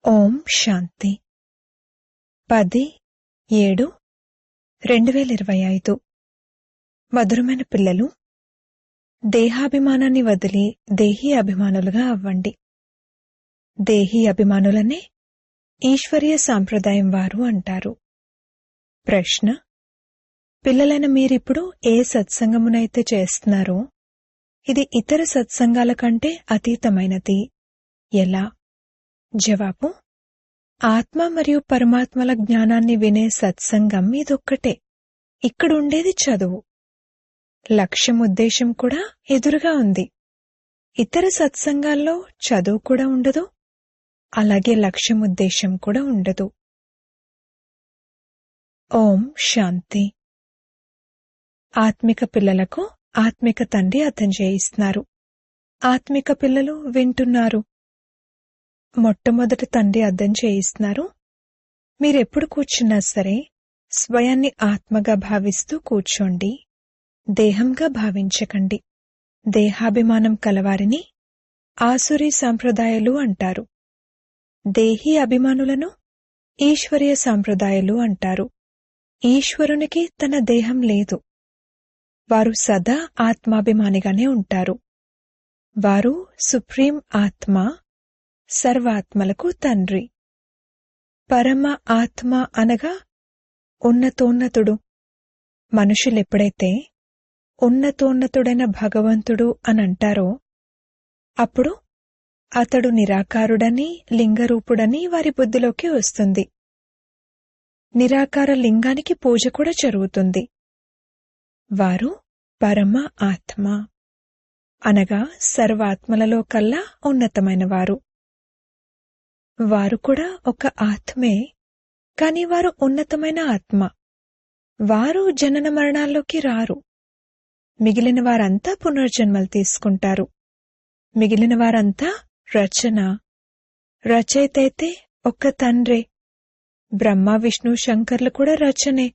ఓం శాంతి 10/7/2025 మధురమైన పిల్లలు, దేహాభిమానాన్ని వదిలి దేహీ అభిమానులుగా అవ్వండి. దేహీ అభిమానులనే ఈశ్వరీయ సాంప్రదాయం వారు అంటారు. ప్రశ్న: పిల్లలైన మీరిప్పుడు ఏ సత్సంగమునైతే చేస్తున్నారో ఇది ఇతర సత్సంగాల కంటే అతీతమైనది. ఎలా? జవాబు: ఆత్మ మరియు పరమాత్మల జ్ఞానాన్ని వినే సత్సంగం ఇదొక్కటే. ఇక్కడుండేది చదువు. లక్ష్యం ఉద్దేశం కూడా ఎదురుగా ఉంది. ఇతర సత్సంగాల్లో చదువు కూడా ఉండదు, అలాగే లక్ష్యం ఉద్దేశం కూడా ఉండదు. ఓం శాంతి. ఆత్మిక పిల్లలకు ఆత్మిక తండ్రి అర్థం చేయిస్తున్నారు. ఆత్మిక పిల్లలు వింటున్నారు. మొట్టమొదటి తండ్రి అర్థం చేయిస్తున్నారు. మీరెప్పుడు కూర్చున్నా సరే స్వయాన్ని ఆత్మగా భావిస్తూ కూర్చోండి. దేహంగా భావించకండి. దేహాభిమానం కలవారిని ఆసురీ సాంప్రదాయాలు అంటారు. దేహీ అభిమానులను ఈశ్వరీయ సాంప్రదాయాలు అంటారు. ఈశ్వరునికి తన దేహం లేదు. వారు సదా ఆత్మాభిమానిగానే ఉంటారు. వారు సుప్రీం ఆత్మ, సర్వాత్మలకు తండ్రి. పరమ ఆత్మ అనగా ఉన్నతోన్నతుడు. మనుషులెప్పుడైతే ఉన్నతోన్నతుడైన భగవంతుడు అనంటారో అప్పుడు అతడు నిరాకారుడని, లింగరూపుడని వారి బుద్ధిలోకి వస్తుంది. నిరాకార లింగానికి పూజ కూడా జరుగుతుంది. వారు పరమ ఆత్మ అనగా సర్వాత్మలలో కల్లా ఉన్నతమైన వారు. వారు కూడా ఒక ఆత్మే, కాని వారు ఉన్నతమైన ఆత్మ. వారు జనన మరణాల్లోకి రారు. మిగిలిన వారంతా పునర్జన్మలు తీసుకుంటారు. మిగిలిన వారంతా రచన. రచయిత అయితే ఒక్క తండ్రే. బ్రహ్మ, విష్ణు, శంకర్లు కూడా రచనే.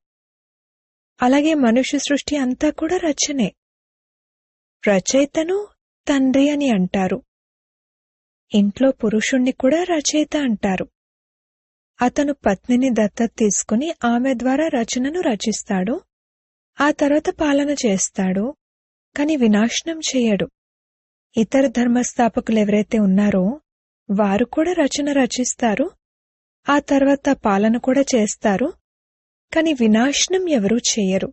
అలాగే మనుష్య సృష్టి అంతా కూడా రచనే. రచయితను తండ్రి అని అంటారు. ఇంట్లో పురుషుణ్ణి కూడా రచయిత అంటారు. అతను పత్నిని దత్తత తీసుకుని ఆమె ద్వారా రచనను రచిస్తాడు. ఆ తర్వాత పాలన చేస్తాడు, కాని వినాశనం చేయడు. ఇతర ధర్మస్థాపకులెవరైతే ఉన్నారో వారు కూడా రచన రచిస్తారు, ఆ తర్వాత పాలన కూడా చేస్తారు, కాని వినాశనం ఎవరూ చేయరు.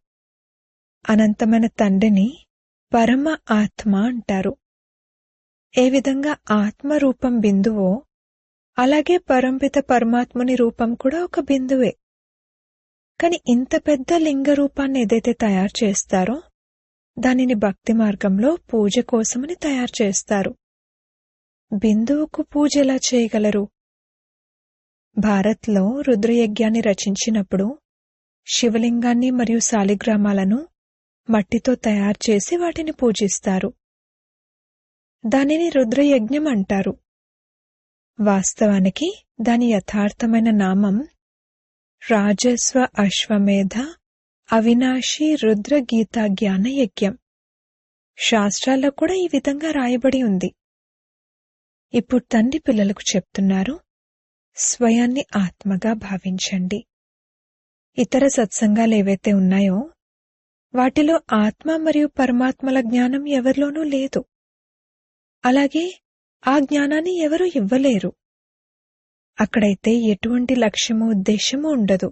అనంతమైన తండ్రిని పరమ ఆత్మ అంటారు. ఏ విధంగా ఆత్మరూపం బిందువో అలాగే పరంపిత పరమాత్ముని రూపం కూడా ఒక బిందువే. కాని ఇంత పెద్ద లింగ రూపాన్ని ఏదైతే తయారు చేస్తారో దానిని భక్తి మార్గంలో పూజ కోసమని తయారు చేస్తారు. బిందువుకు పూజ ఎలా చేయగలరు? భారత్లో రుద్రయజ్ఞాన్ని రచించినప్పుడు శివలింగాన్ని మరియు శాలిగ్రామాలను మట్టితో తయారు చేసి వాటిని పూజిస్తారు. దానిని రుద్రయజ్ఞం అంటారు. వాస్తవానికి దాని యథార్థమైన నామం రాజస్వ అశ్వమేధ అవినాశి రుద్ర గీతా జ్ఞాన యజ్ఞం. శాస్త్రాల్లో కూడా ఈ విధంగా రాయబడి ఉంది. ఇప్పుడు తండ్రి పిల్లలకు చెప్తున్నారు, స్వయాన్ని ఆత్మగా భావించండి. ఇతర సత్సంగాలు ఏవైతే ఉన్నాయో వాటిలో ఆత్మ మరియు పరమాత్మల జ్ఞానం ఎవరిలోనూ లేదు. అలాగే ఆ జ్ఞానాన్ని ఎవరూ ఇవ్వలేరు. అక్కడైతే ఎటువంటి లక్ష్యము, ఉద్దేశము ఉండదు.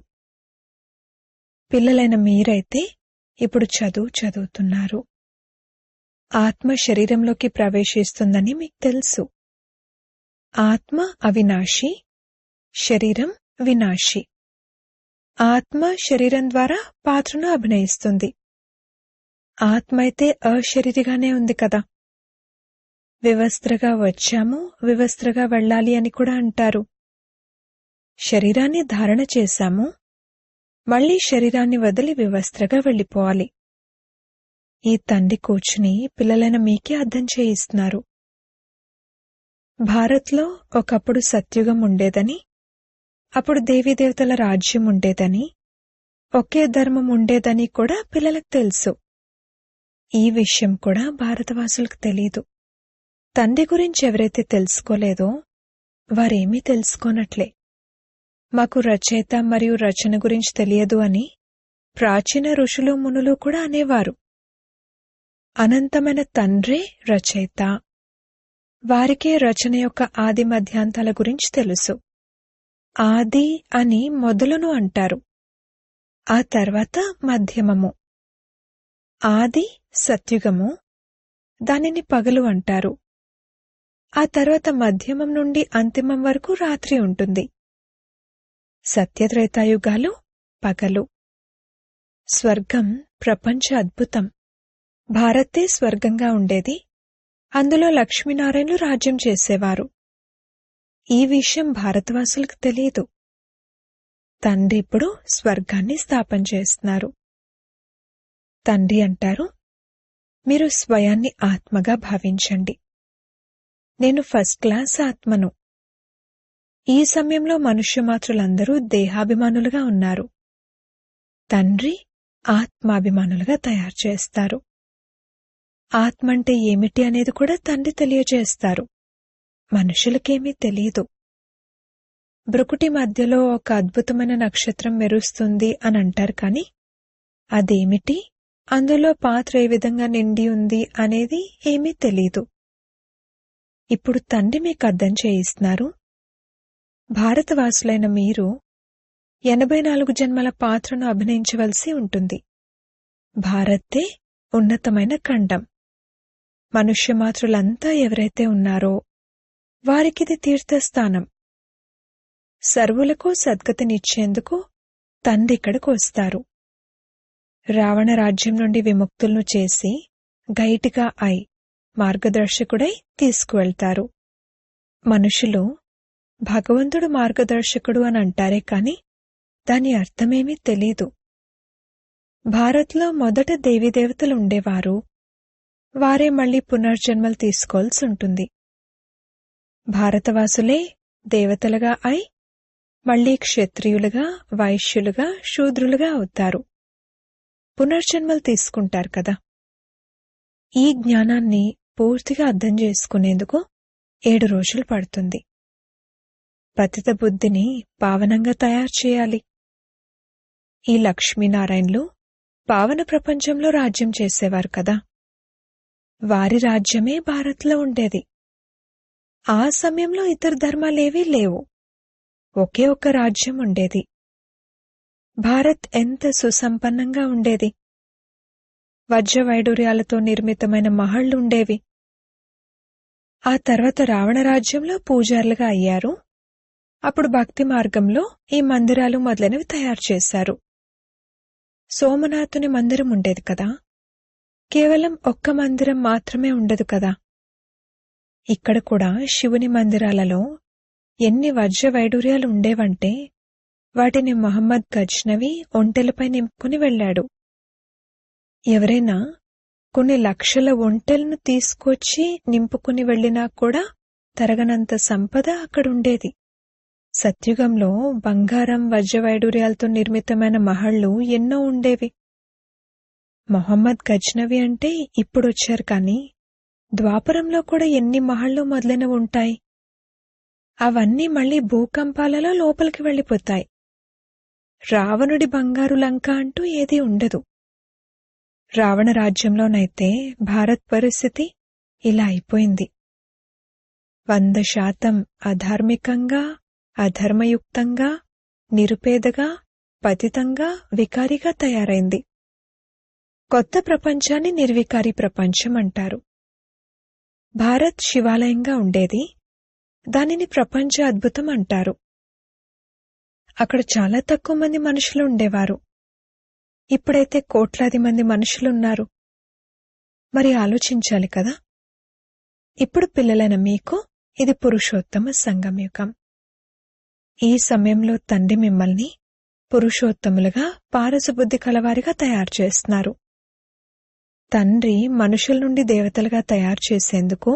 పిల్లలైన మీరైతే ఇప్పుడు చదువుతున్నారు. ఆత్మ శరీరంలోకి ప్రవేశిస్తుందని మీకు తెలుసు. ఆత్మ అవినాశి, శరీరం వినాశి. ఆత్మ శరీరం ద్వారా పాత్రను అభినయిస్తుంది. ఆత్మ అయితే అశరీరిగానే ఉంది కదా. వివస్త్రగా వచ్చాము, వివస్త్రగా వెళ్ళాలి అని కూడా అంటారు. శరీరాన్ని ధారణ చేశాము, మళ్లీ శరీరాన్ని వదిలి వివస్త్రగా వెళ్ళిపోవాలి. ఈ తండ్రి కూర్చుని పిల్లలైన మీకే అర్థం చేయిస్తున్నారు. భారత్లో ఒకప్పుడు సత్యుగం ఉండేదని, అప్పుడు దేవీదేవతల రాజ్యం ఉండేదని, ఒకే ధర్మం ఉండేదని కూడా పిల్లలకు తెలుసు. ఈ విషయం కూడా భారతవాసులకు తెలీదు. తండ్రి గురించి ఎవరైతే తెలుసుకోలేదో వారేమీ తెలుసుకోనట్లే. మాకు రచయిత మరియు రచన గురించి తెలియదు అని ప్రాచీన ఋషులు మునులు కూడా అనేవారు. అనంతమైన తండ్రే రచయిత. వారికే రచన యొక్క ఆది మధ్యాంతాల గురించి తెలుసు. ఆది అని మొదలును అంటారు, ఆ తర్వాత మధ్యమము. ఆది సత్యుగము, దానిని పగలు అంటారు. ఆ తర్వాత మధ్యమం నుండి అంతిమం వరకు రాత్రి ఉంటుంది. సత్యత్రేతాయుగాలు పగలు. స్వర్గం ప్రపంచ అద్భుతం. భారతే స్వర్గంగా ఉండేది. అందులో లక్ష్మీనారాయణులు రాజ్యం చేసేవారు. ఈ విషయం భారతవాసులకు తెలియదు. తండ్రి ఇప్పుడు స్వర్గాన్ని స్థాపన చేస్తున్నారు. తండ్రి అంటారు, మీరు స్వయాన్ని ఆత్మగా భావించండి. నేను ఫస్ట్ క్లాస్ ఆత్మను. ఈ సమయంలో మనుష్యమాతృలందరూ దేహాభిమానులుగా ఉన్నారు. తండ్రి ఆత్మాభిమానులుగా తయారు చేస్తారు. ఆత్మ అంటే ఏమిటి అనేది కూడా తండ్రి తెలియజేస్తారు. మనుషులకేమీ తెలియదు. బ్రుకుటి మధ్యలో ఒక అద్భుతమైన నక్షత్రం మెరుస్తుంది అని అంటారు, కానీ అదేమిటి, అందులో పాత్ర ఏ విధంగా నిండి ఉంది అనేది ఏమీ తెలీదు. ఇప్పుడు తండ్రి మీకు అర్థం చేయిస్తున్నారు. భారతవాసులైన మీరు 84 జన్మల పాత్రను అభినయించవలసి ఉంటుంది. భారతే ఉన్నతమైన ఖండం. మనుష్యమాతృలంతా ఎవరైతే ఉన్నారో వారికిది తీర్థస్థానం. సర్వులకు సద్గతినిచ్చేందుకు తండ్రి ఇక్కడికి వస్తారు. రావణ రాజ్యం నుండి విముక్తులను చేసి గైడ్గా అయి మార్గదర్శకుడై తీసుకువెళ్తారు. మనుషులు భగవంతుడు మార్గదర్శకుడు అని అంటారే కాని దాని అర్థమేమీ తెలీదు. భారత్లో మొదట దేవీదేవతలు ఉండేవారు. వారే మళ్లీ పునర్జన్మలు తీసుకోవాల్సి ఉంటుంది. భారతవాసులే దేవతలుగా అయి మళ్లీ క్షత్రియులుగా, వైశ్యులుగా, శూద్రులుగా అవుతారు. పునర్జన్మలు తీసుకుంటారు కదా. ఈ జ్ఞానాన్ని పూర్తిగా అర్థం చేసుకునేందుకు 7 రోజులు పడుతుంది. పతిత బుద్ధిని పావనంగా తయారు చేయాలి. ఈ లక్ష్మీనారాయణులు పావన ప్రపంచంలో రాజ్యం చేసేవారు కదా. వారి రాజ్యమే భారత్లో ఉండేది. ఆ సమయంలో ఇతర ధర్మాలేవీ లేవు. ఒకే ఒక్క రాజ్యం ఉండేది. భారత్ ఎంత సుసంపన్నంగా ఉండేది. వజ్రవైడూర్యాలతో నిర్మితమైన మహళ్లుండేవి. ఆ తర్వాత రావణ రాజ్యంలో పూజారులుగా అయ్యారు. అప్పుడు భక్తి మార్గంలో ఈ మందిరాలు మొదలైనవి తయారు చేశారు. సోమనాథుని మందిరం ఉండేది కదా. కేవలం ఒక్క మందిరం మాత్రమే ఉండదు కదా. ఇక్కడ కూడా శివుని మందిరాలలో ఎన్ని వజ్రవైడూర్యాలు ఉండేవంటే వాటిని మహమ్మద్ గజ్నవి ఒంటెలపై నింపుకుని వెళ్లాడు. ఎవరైనా కొన్ని లక్షల ఒంటెలను తీసుకొచ్చి నింపుకుని వెళ్లినా కూడా తరగనంత సంపద అక్కడుండేది. సత్యుగంలో బంగారం, వజ్రవైడూర్యాలతో నిర్మితమైన మహళ్లు ఎన్నో ఉండేవి. మొహమ్మద్ గజ్నవి అంటే ఇప్పుడొచ్చారు, కానీ ద్వాపరంలో కూడా ఎన్ని మహళ్లు మొదలైనవి ఉంటాయి. అవన్నీ మళ్లీ భూకంపాలలో లోపలికి వెళ్లిపోతాయి. రావణుడి బంగారు లంక అంటూ ఏదీ ఉండదు. రావణ రాజ్యంలోనైతే భారత్ పరిస్థితి ఇలా అయిపోయింది. 100% అధార్మికంగా, అధర్మయుక్తంగా, నిరుపేదగా, పతితంగా, వికారిగా తయారైంది. కొత్త ప్రపంచాన్ని నిర్వికారి ప్రపంచం అంటారు. భారత్ శివాలయంగా ఉండేది. దానిని ప్రపంచ అద్భుతం అంటారు. అక్కడ చాలా తక్కువ మంది మనుషులు ఉండేవారు. ఇప్పుడైతే కోట్లాది మంది మనుషులున్నారు. మరి ఆలోచించాలి కదా. ఇప్పుడు పిల్లలైన మీకు ఇది పురుషోత్తమ సంగమయుగం. ఈ సమయంలో తండ్రి మిమ్మల్ని పురుషోత్తములుగా, పారసబుద్ధి కలవారిగా తయారు చేస్తున్నారు. తండ్రి మనుషుల నుండి దేవతలుగా తయారు చేసేందుకు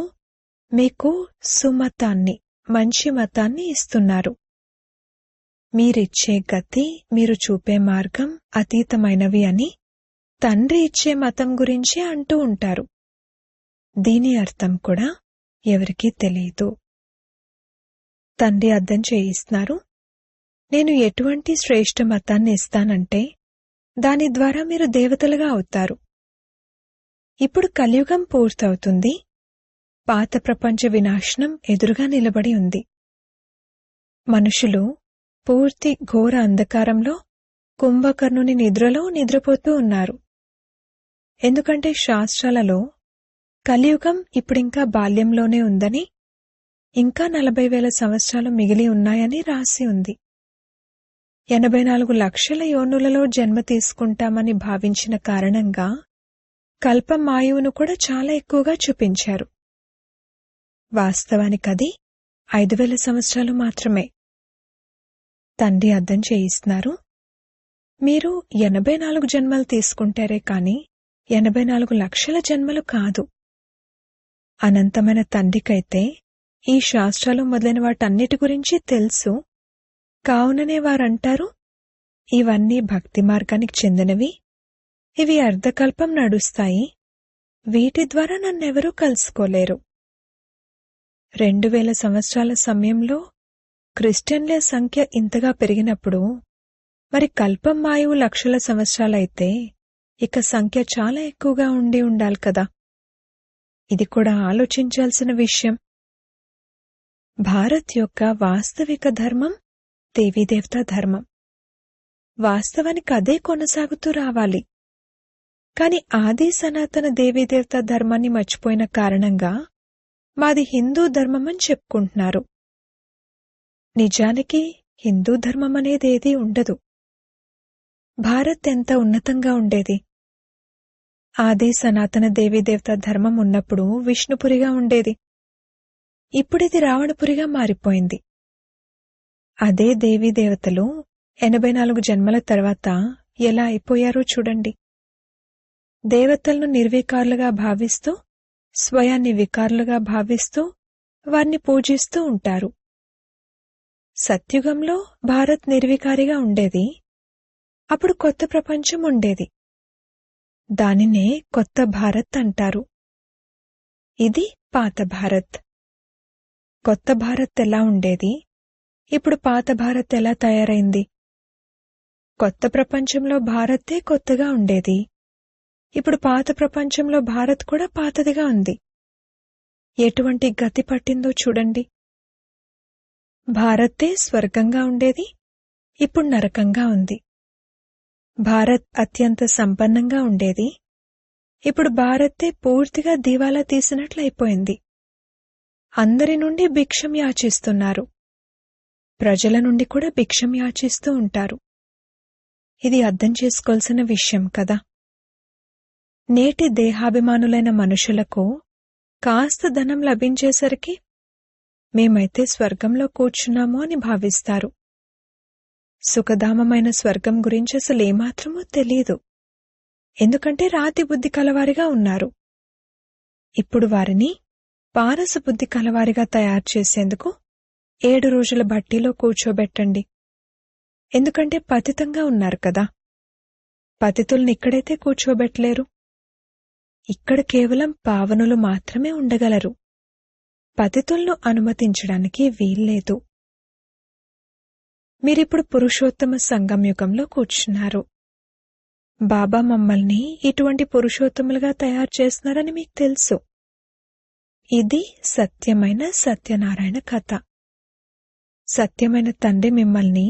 మీకు సుమతాన్ని, మంచి మతాన్ని ఇస్తున్నారు. మీరిచ్చే గతి, మీరు చూపే మార్గం అతీతమైనవి అని తండ్రి ఇచ్చే మతం గురించి అంటూ ఉంటారు. దీని అర్థం కూడా ఎవరికీ తెలియదు. తండ్రి అర్థం చేయిస్తున్నారు, నేను ఎటువంటి శ్రేష్ఠ మతాన్ని ఇస్తానంటే దాని ద్వారా మీరు దేవతలుగా అవుతారు. ఇప్పుడు కలియుగం పూర్తవుతుంది. పాత ప్రపంచ వినాశనం ఎదురుగా నిలబడి ఉంది. మనుషులు పూర్తి ఘోర అంధకారంలో, కుంభకర్ణుని నిద్రలో నిద్రపోతూ ఉన్నారు. ఎందుకంటే శాస్త్రాలలో కలియుగం ఇప్పుడింకా బాల్యంలోనే ఉందని, ఇంకా 40,000 సంవత్సరాలు మిగిలి ఉన్నాయని రాసి ఉంది. 84 లక్షల యోనులలో జన్మ తీసుకుంటామని భావించిన కారణంగా కల్పమాయువును కూడా చాలా ఎక్కువగా చూపించారు. వాస్తవానికది 5,000 సంవత్సరాలు మాత్రమే. తండ్రి అర్థం చేయిస్తున్నారు, మీరు 84 జన్మలు తీసుకుంటారే కాని 84 లక్షల జన్మలు కాదు. అనంతమైన తండ్రికైతే ఈ శాస్త్రాలు మొదలైన వాటన్నిటి గురించి తెలుసు. కావుననే వారంటారు, ఇవన్నీ భక్తి మార్గానికి చెందినవి, ఇవి అర్ధకల్పం నడుస్తాయి, వీటి ద్వారా నన్నెవరూ కలుసుకోలేరు. 2000 సంవత్సరాల సమయంలో క్రిస్టియన్ల సంఖ్య ఇంతగా పెరిగినప్పుడు మరి కల్పం మాయువు లక్షల సంవత్సరాలైతే ఇక సంఖ్య చాలా ఎక్కువగా ఉండి ఉండాలి కదా. ఇది కూడా ఆలోచించాల్సిన విషయం. భారత్ యొక్క వాస్తవిక ధర్మం దేవీదేవతా ధర్మం. వాస్తవానికి అదే కొనసాగుతూ రావాలి. కాని ఆది సనాతన దేవీదేవతా ధర్మాన్ని మర్చిపోయిన కారణంగా మాది హిందూ ధర్మమని చెప్పుకుంటున్నారు. నిజానికి హిందూ ధర్మమనేదేదీ ఉండదు. భారత్ ఎంత ఉన్నతంగా ఉండేది. ఆది సనాతన దేవీదేవతా ధర్మం ఉన్నప్పుడు విష్ణుపురిగా ఉండేది. ఇప్పుడిది రావణపురిగా మారిపోయింది. అదే దేవీదేవతలు 84 జన్మల తర్వాత ఎలా అయిపోయారో చూడండి. దేవతలను నిర్వికారులుగా భావిస్తూ, స్వయాన్ని వికారులుగా భావిస్తూ వారిని పూజిస్తూ ఉంటారు. సత్యుగంలో భారత్ నిర్వికారిగా ఉండేది. అప్పుడు కొత్త ప్రపంచం ఉండేది. దానినే కొత్త భారత్ అంటారు. ఇది పాత భారత్. కొత్త భారత్ ఎలా ఉండేది, ఇప్పుడు పాత భారత్ ఎలా తయారైంది? కొత్త ప్రపంచంలో భారతే కొత్తగా ఉండేది. ఇప్పుడు పాత ప్రపంచంలో భారత్ కూడా పాతదిగా ఉంది. ఎటువంటి గతి పట్టిందో చూడండి. భారతే స్వర్గంగా ఉండేది, ఇప్పుడు నరకంగా ఉంది. భారత్ అత్యంత సంపన్నంగా ఉండేది, ఇప్పుడు భారతే పూర్తిగా దివాలా తీసినట్లయిపోయింది. అందరి నుండి భిక్షం యాచిస్తున్నారు. ప్రజల నుండి కూడా భిక్షం యాచిస్తూ ఉంటారు. ఇది అర్థం చేసుకోవాల్సిన విషయం కదా. నేటి దేహాభిమానులైన మనుషులకు కాస్త ధనం లభించేసరికి మేమైతే స్వర్గంలో కూర్చున్నాము అని భావిస్తారు. సుఖధామమైన స్వర్గం గురించి అసలేమాత్రమూ తెలీదు. ఎందుకంటే రాతి బుద్ధి కలవారిగా ఉన్నారు. ఇప్పుడు వారిని పారస బుద్ధి కలవారిగా తయారు చేసేందుకు 7 రోజుల బట్టీలో కూర్చోబెట్టండి. ఎందుకంటే పతితంగా ఉన్నారు కదా. పతితుల్ని ఇక్కడైతే కూర్చోబెట్టలేరు. ఇక్కడ కేవలం పావనులు మాత్రమే ఉండగలరు. పతితులను అనుమతించడానికి వీల్లేదు. మీరిప్పుడు పురుషోత్తమ సంగం యుగంలో కూర్చున్నారు. బాబా మమ్మల్ని ఇటువంటి పురుషోత్తములుగా తయారు చేస్తున్నారని మీకు తెలుసు. ఇది సత్యమైన సత్యనారాయణ కథ. సత్యమైన తండ్రి మిమ్మల్ని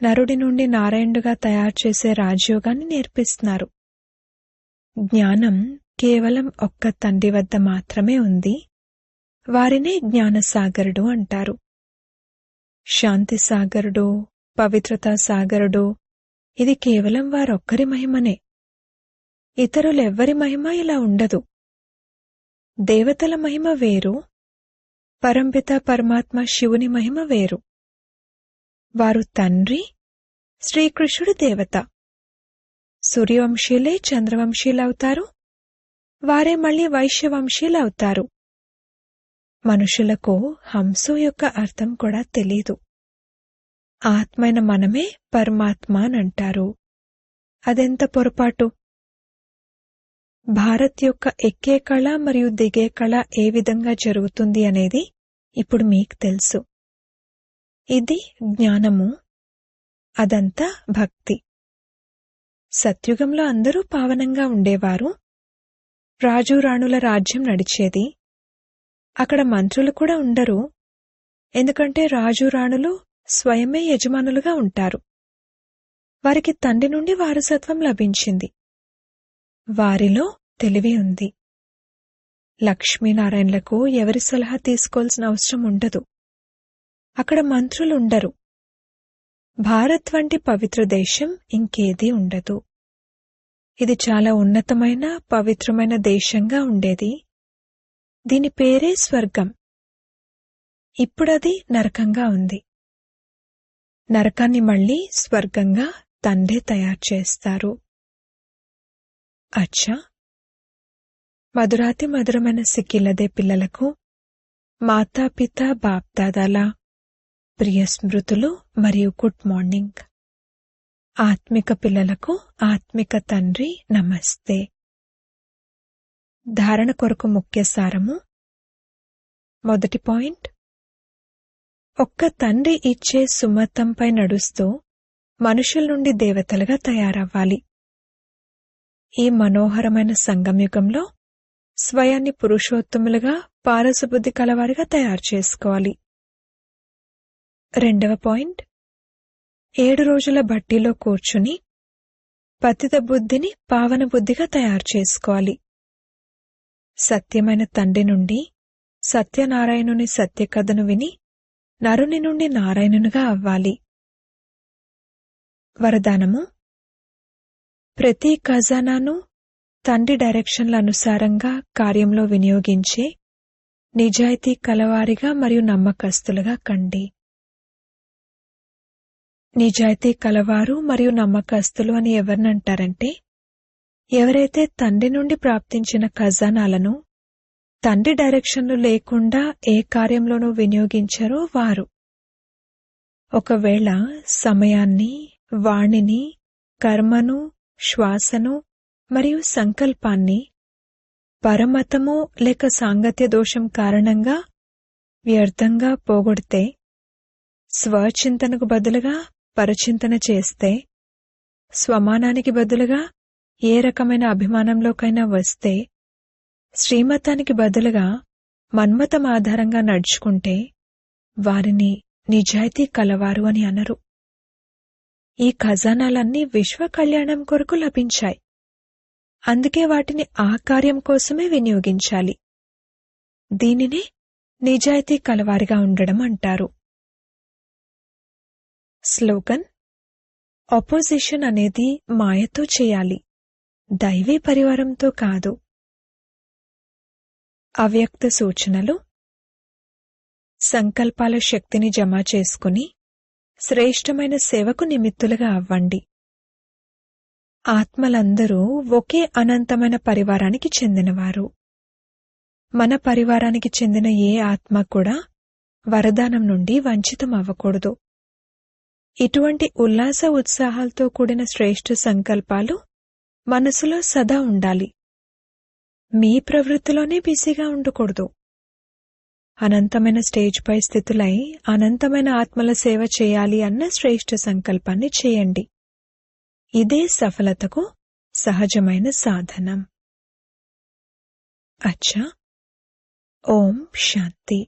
నరుడి నుండి నారాయణుడుగా తయారు చేసే రాజయోగాన్ని నేర్పిస్తున్నారు. జ్ఞానం కేవలం ఒక్క తండ్రి వద్ద మాత్రమే ఉంది. వారినే జ్ఞానసాగరుడు అంటారు. శాంతి సాగరుడు, పవిత్రతా సాగరుడు, ఇది కేవలం వారొక్కరి మహిమనే. ఇతరులెవ్వరి మహిమ ఇలా ఉండదు. దేవతల మహిమ వేరు, పరంపిత పరమాత్మ శివుని మహిమ వేరు. వారు తండ్రి, శ్రీకృష్ణుడు దేవత. సూర్యవంశీలే చంద్రవంశీలవుతారు, వారే మళ్లీ వైశ్యవంశీలవుతారు. మనుషులకు హంసో యొక్క అర్థం కూడా తెలీదు. ఆత్మైన మనమే పరమాత్మ అనంటారు. అదెంత పొరపాటు! భారత్ యొక్క ఎక్కే కళ మరియు దిగే కళ ఏ విధంగా జరుగుతుంది అనేది ఇప్పుడు మీకు తెలుసు. ఇది జ్ఞానము, అదంతా భక్తి. సత్యుగంలో అందరూ పావనంగా ఉండేవారు. రాజు రాణుల రాజ్యం నడిచేది. అక్కడ మంత్రులు కూడా ఉండరు, ఎందుకంటే రాజు రాణులు స్వయమే యజమానులుగా ఉంటారు. వారికి తండ్రి నుండి వారసత్వం లభించింది. వారిలో తెలివి ఉంది. లక్ష్మీనారాయణలకు ఎవరి సలహా తీసుకోవాల్సిన అవసరం ఉండదు. అక్కడ మంత్రులుండరు. భారత్ వంటి పవిత్ర దేశం ఇంకేదీ ఉండదు. ఇది చాలా ఉన్నతమైన పవిత్రమైన దేశంగా ఉండేది. దీని పేరే స్వర్గం. ఇప్పుడది నరకంగా ఉంది. నరకాన్ని మళ్లీ స్వర్గంగా తండ్రి తయారు చేస్తారు. అచ్చా, మధురాతి మధురమైన సిక్కిలదే పిల్లలకు మాతాపిత బాప్దాదాల ప్రియ స్మృతులు మరియు గుడ్ మార్నింగ్. ఆత్మిక పిల్లలకు ఆత్మిక తండ్రి నమస్తే. ధారణ కొరకు ముఖ్య సారము. మొదటి పాయింట్, ఒక్క తండ్రి ఇచ్చే సుమతంపై నడుస్తూ మనుషుల నుండి దేవతలుగా తయారవ్వాలి. ఈ మనోహరమైన సంగమయుగంలో స్వయాన్ని పురుషోత్తములుగా పారసబుద్ధి కలవారిగా తయారు చేసుకోవాలి. రెండవ పాయింట్, 7 రోజుల బట్టీలో కూర్చుని పతిత బుద్ధిని పావన బుద్ధిగా తయారు చేసుకోవాలి. సత్యమైన తండ్రి నుండి సత్యనారాయణుని సత్యకథను విని నరుని నుండి నారాయణునిగా అవ్వాలి. వరదానము, ప్రతి ఖజానాను తండ్రి డైరెక్షన్ల అనుసారంగా కార్యంలో వినియోగించే నిజాయితీ కలవారిగా మరియు నమ్మకస్తులుగా కండి. నిజాయితీ కలవారు మరియు నమ్మకస్తులు అని ఎవరినంటారంటే, ఎవరైతే తండ్రి నుండి ప్రాప్తించిన ఖజానాలను తండ్రి డైరెక్షన్లు లేకుండా ఏ కార్యంలోనూ వినియోగించారో వారు. ఒకవేళ సమయాన్ని, వాణిని, కర్మను, శ్వాసను మరియు సంకల్పాన్ని పరమతము లేక సాంగత్య దోషం కారణంగా వ్యర్థంగా పోగొడితే, స్వచింతనకు బదులుగా పరచింతన చేస్తే, స్వమానానికి బదులుగా ఏ రకమైన అభిమానంలోకైనా వస్తే, శ్రీమతానికి బదులుగా మన్మతం ఆధారంగా నడుచుకుంటే వారిని నిజాయితీ కలవారు అని అనరు. ఈ ఖజానాలన్నీ విశ్వ కళ్యాణం కొరకు లభించాయి. అందుకే వాటిని ఆ కార్యం కోసమే వినియోగించాలి. దీనినే నిజాయితీ కలవారిగా ఉండడం అంటారు. స్లోగన్, అపోజిషన్ అనేది మాయతో చేయాలి, దైవీ పరివారంతో కాదు. అవ్యక్త సూచనలు. సంకల్పాల శక్తిని జమ చేసుకుని శ్రేష్టమైన సేవకు నిమిత్తులుగా అవ్వండి. ఆత్మలందరూ ఒకే అనంతమైన పరివారానికి చెందినవారు. మన పరివారానికి చెందిన ఏ ఆత్మ కూడా వరదానం నుండి వంచితం అవ్వకూడదు. ఇటువంటి ఉల్లాస ఉత్సాహాలతో కూడిన శ్రేష్ఠ సంకల్పాలు మనసులో సదా ఉండాలి. మీ ప్రవృత్తిలోనే బిజీగా ఉండకూడదు. అనంతమైన స్టేజ్పై స్థితులై అనంతమైన ఆత్మల సేవ చేయాలి అన్న శ్రేష్ఠ సంకల్పాన్ని చేయండి. ఇదే సఫలతకు సహజమైన సాధనం. అచ్చా, ఓం శాంతి.